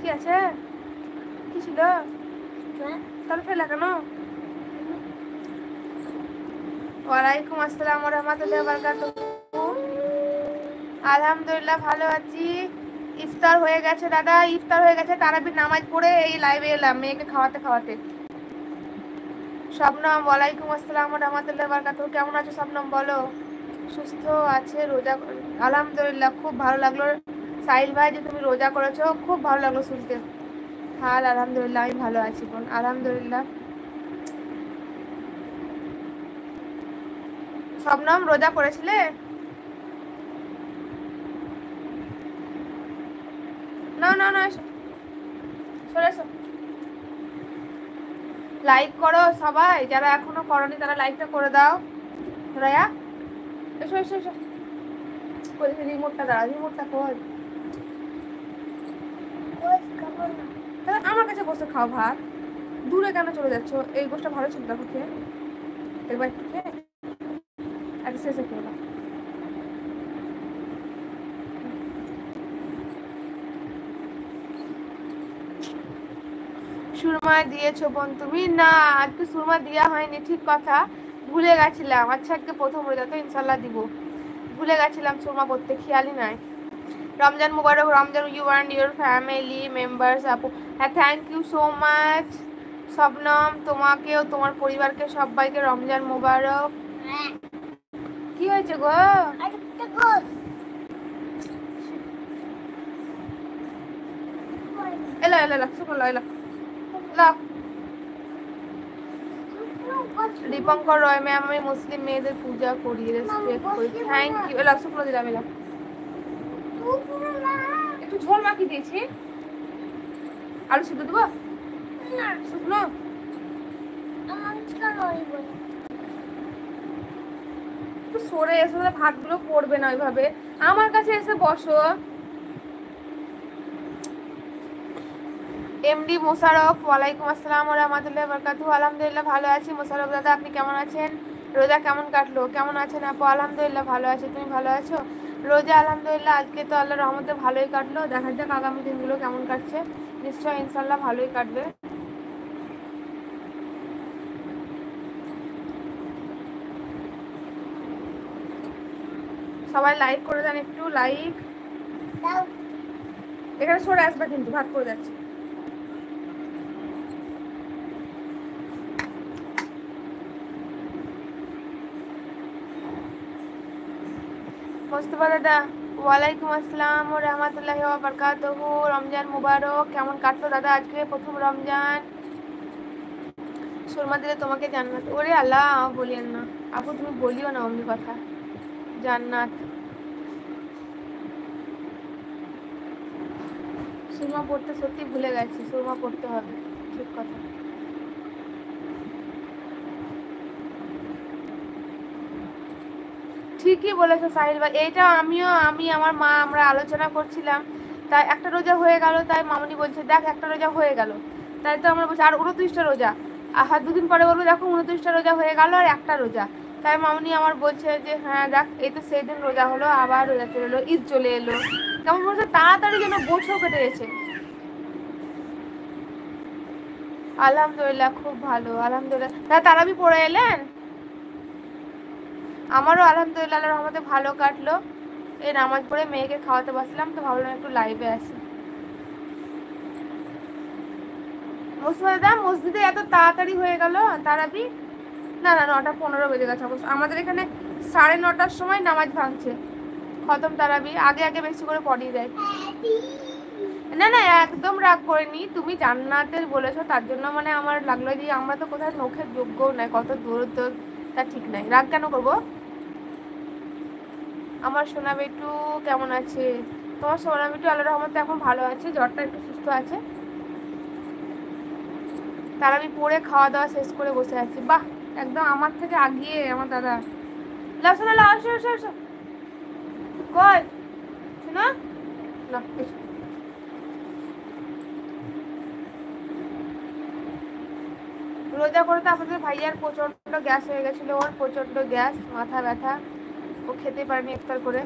কি আছে? কি ছিল? তাহলে ফেলা কেন? ওয়ালাইকুম আসসালাম ওয়া রাহমাতুল্লাহি ওয়া বারাকাতুহু। আলহামদুলিল্লাহ ভালো আছি। ইফতার হয়ে গেছে দাদা, ইফতার হয়ে গেছে। তারাবির নামাজ পড়ে এই লাইভে এলাম মেয়েকে খাওয়াতে খাওয়াতে। শবনম ওয়ালাইকুম আসসালাম ওয়া রাহমাতুল্লাহি ওয়া বারাকাতুহু। কেমন আছো শবনম বলো? সুস্থ আছে, রোজা আলহামদুলিল্লাহ। খুব ভালো লাগলো সাহিল ভাই যে তুমি রোজা করেছো, খুব ভালো লাগলো শুনতে। হাল আলহামদুলিল্লাহ, আমি ভালো আছি বোন আলহামদুলিল্লাহ। শবনম রোজা করেছিলে? না না না, সরে এসো। লাইক করো সবাই, যারা এখনো করনি তারা লাইকটা করে দাও। রায়া এসো এসো এসো। রিমোটটা দাঁড়া, রিমোটটা কই? আমার কাছে বসে খাও ভাত। দূরে কেন চলে যাচ্ছ? এই গোষ্ঠটা ভালো ছিল দেখো খেয়ে, একবার একটু খেয়ে একটা শেষে খেয়ে দাও। সুরমা দিয়েছো বোন তুমি? না আজকে সুরমা দেওয়া হয়নি, ঠিক কথা, ভুলে গেছিলাম। আচ্ছা আজকে প্রথম রোজা তো ইনশাল্লাহ দিব, ভুলে গেছিলাম সুরমা করতে, খেয়ালই নাই। রমজান মুবারক, Ramzan you and your family members আপু। হ্যাঁ thank you so much Shabnam, তোমাকেও তোমার পরিবারকে সবাইকে রমজান মুবারক। কি হয়েছে গো? এলো এলো এলো শুকনো এলো এলো। দীপঙ্কর রয় ম্যাম, আমি মুসলিম মেয়েদের পূজা করি, রেসপেক্ট করি। Thank you. এলো শুকনো দিলাম, এলো একটু ঝোল মাখি দিয়েছি। আলু সিদ্ধ দেবো শুকনো? একটু সরে এসে ভাতগুলো পড়বে না ওইভাবে, আমার কাছে এসে বসো। এমডি মোশারফ ওয়ালাইকুম আসসালাম ওয়া রাহমাতুল্লাহি ওয়া বারাকাতুহু। আলহামদুলিল্লাহ ভালো আছি মোশারফ দাদা, আপনি কেমন আছেন? রোজা কেমন কাটলো? কেমন আছেন আপু? আলহামদুলিল্লাহ ভালো আছি, তুমি ভালো আছো? রোজা আলহামদুলিল্লাহ আজকে তো আল্লাহর রহমতে ভালোই কাটলো, দেখা যাক আগামী দিনগুলো কেমন কাটছে। নিশ্চয়ই ইনশাল্লাহ ভালোই কাটবে। সবাই লাইক করে দেন, একটু লাইক। এখানে সরে আসবে কিন্তু, ভাত করে যাচ্ছে। মোস্তফা দাদা ওয়ালাইকুম আসসালাম ওয়া রাহমাতুল্লাহি ওয়া বারাকাতুহু। রমজান মুবারক, কেমন কাটলো দাদা আজকে প্রথম রমজান? সুরমা দিলে তোমাকে জান্নাত। ওরে আল্লাহ বলিয়েন না আপু, তুমি বলিও না অমনি কথা। জান্নাত সুরমা পড়তে সত্যি ভুলে গেছি, সুরমা পড়তে হবে, ঠিক কথা। ঠিকই বলেছো সাহিল ভাই, এইটা আমি আমার মা আমরা আলোচনা করছিলাম। তাই একটা রোজা হয়ে গেল, তাই মামনি বলছে দেখ একটা রোজা হয়ে গেল। তাই তো আমরা বলছি আর 29টা রোজা, আর দুদিন পরে বলবো দেখো 29টা রোজা হয়ে গেল আর একটা রোজা। তাই মামনি আমার বলছে যে হ্যাঁ দেখ এই তো সেই দিন রোজা হলো, আবার রোজা চলে এলো, ঈদ চলে এলো। কেমন বলছে তাড়াতাড়ি যেন বছর কেটে গেছে। আলহামদুলিল্লাহ খুব ভালো আলহামদুলিল্লাহ। তারাবি পড়ে এলেন? আমারও আলহামদুলিল্লাহ আল্লাহর রহমতে ভালো কাটলো। এই নামাজ পড়ে মেয়েকে খাওয়াতে বসলাম, তো ভাবলাম একটু লাইভে আসি। মসজিদে এত তাড়াতাড়ি হয়ে গেল তারাবি? না না 9:15 বেজে গেছে অবশ্য, আমাদের এখানে 9:30টার সময় নামাজ ভাঙছে। খতম তারাবি আগে আগে বেশি করে পড়িয়ে দেয়। না না একদম রাগ করিনি, তুমি জান্নাতের বলেছো তার জন্য মানে আমার লাগলো যে আমরা তো কোথাও নখের যোগ্যও নাই, কত দূর তো তা ঠিক নাই, রাগ কেন করবো? আমার সোনা বেটু কেমন আছে? তোমার সোনা বেটু আল্লাহর রহমতে এখন ভালো আছে, জ্বরটা একটু সুস্থ আছে। তার আমি পড়ে খাওয়া দাওয়া শেষ করে বসে আছি। বাহ একদম আমার থেকে আগিয়ে আমার দাদা। লাও শোনা লাও, আসো আসো আসো। কই শোনা না, রোজা করে তো আপনাদের ভাইয়ার প্রচন্ড গ্যাস হয়ে গেছিলো, ওর প্রচন্ড গ্যাস, মাথা ব্যথা, ও খেতে পারেনি ইফতার করে।